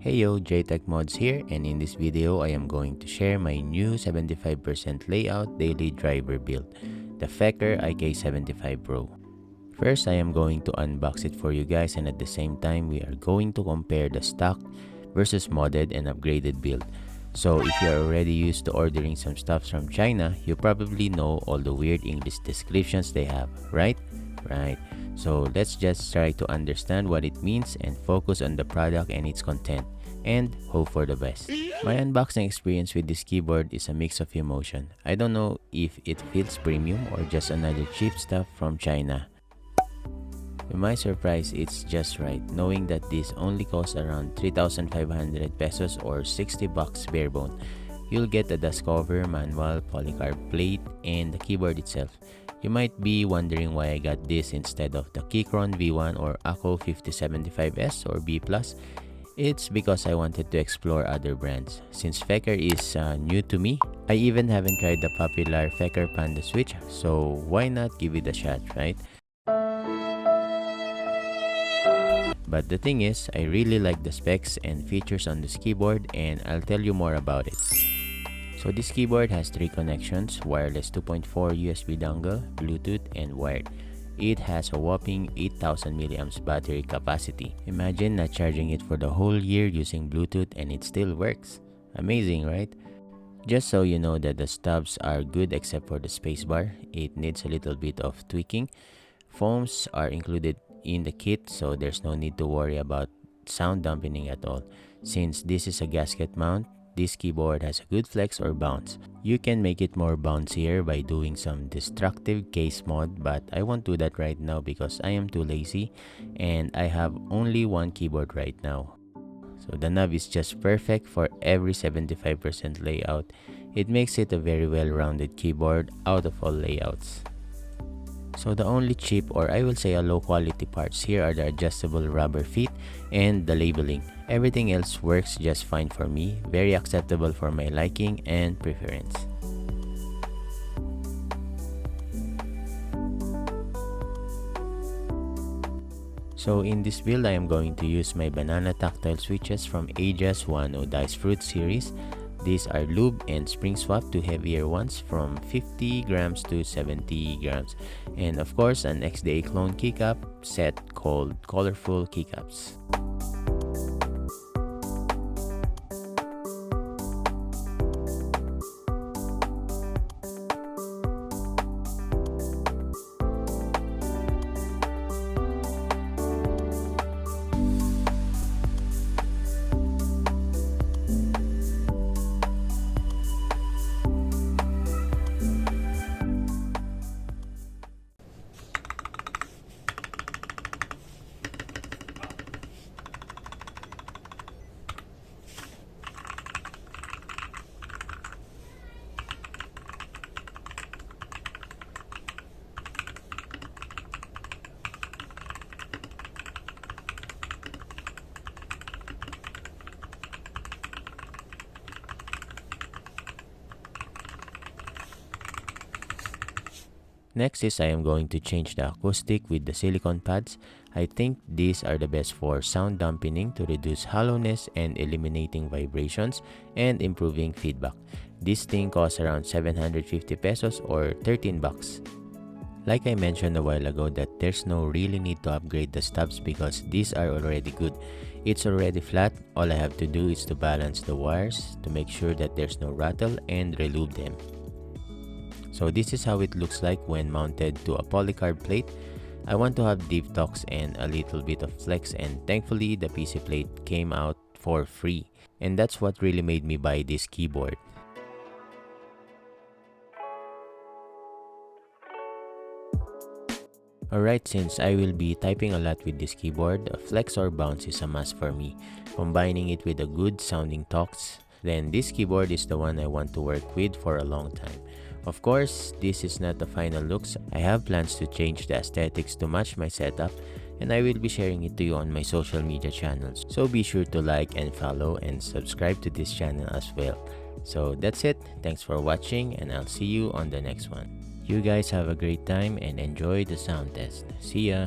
Hey yo, JTech Mods here, and in this video I am going to share my new 75% layout daily driver build, the Feker IK75PRO. First, I am going to unbox it for you guys, and at the same time we are going to compare the stock versus modded and upgraded build. So if you are already used to ordering some stuff from China, you probably know all the weird English descriptions they have, right? Right. So let's just try to understand what it means and focus on the product and its content, and hope for the best. My unboxing experience with this keyboard is a mix of emotion. I don't know if it feels premium or just another cheap stuff from China. To my surprise, it's just right, knowing that this only costs around 3,500 pesos or 60 bucks bare bone. You'll get a dust cover, manual, polycarb plate, and the keyboard itself. You might be wondering why I got this instead of the Keychron V1 or IK75S or B+. It's because I wanted to explore other brands. Since Feker is new to me, I even haven't tried the popular Feker Panda Switch, so why not give it a shot, right? But the thing is, I really like the specs and features on this keyboard, and I'll tell you more about it. So this keyboard has 3 connections: wireless 2.4 USB dongle, Bluetooth, and wired. It has a whopping 8000 mAh battery capacity. Imagine not charging it for the whole year using Bluetooth and it still works. Amazing, right? Just so you know that the stubs are good except for the spacebar. It needs a little bit of tweaking. Foams are included in the kit, so there's no need to worry about sound dampening at all. Since this is a gasket mount, this keyboard has a good flex or bounce. You can make it more bouncier by doing some destructive case mod, but I won't do that right now because I am too lazy and I have only one keyboard right now. So the knob is just perfect for every 75% layout. It makes it a very well-rounded keyboard out of all layouts. So the only cheap, or I will say a low quality parts here, are the adjustable rubber feet and the labeling. Everything else works just fine for me, very acceptable for my liking and preference. So in this build, I am going to use my banana tactile switches from Aja's 1 Dice Fruit series. These are lube and spring swap to heavier ones from 50 grams to 70 grams. And of course, an XDA clone keycap set called Colorful Keycaps. Next is I am going to change the acoustic with the silicone pads. I think these are the best for sound dampening to reduce hollowness and eliminating vibrations and improving feedback. This thing costs around 750 pesos or 13 bucks. Like I mentioned a while ago that there's no really need to upgrade the stubs because these are already good. It's already flat. All I have to do is to balance the wires to make sure that there's no rattle and relube them. So this is how it looks like when mounted to a polycarb plate. I want to have deep talks and a little bit of flex, and thankfully the PC plate came out for free. And that's what really made me buy this keyboard. Alright, since I will be typing a lot with this keyboard, a flex or bounce is a must for me. Combining it with a good sounding talks, then this keyboard is the one I want to work with for a long time. Of course, this is not the final looks. I have plans to change the aesthetics to match my setup, and I will be sharing it to you on my social media channels. So be sure to like and follow and subscribe to this channel as well. So that's it. Thanks for watching, and I'll see you on the next one. You guys have a great time and enjoy the sound test. See ya!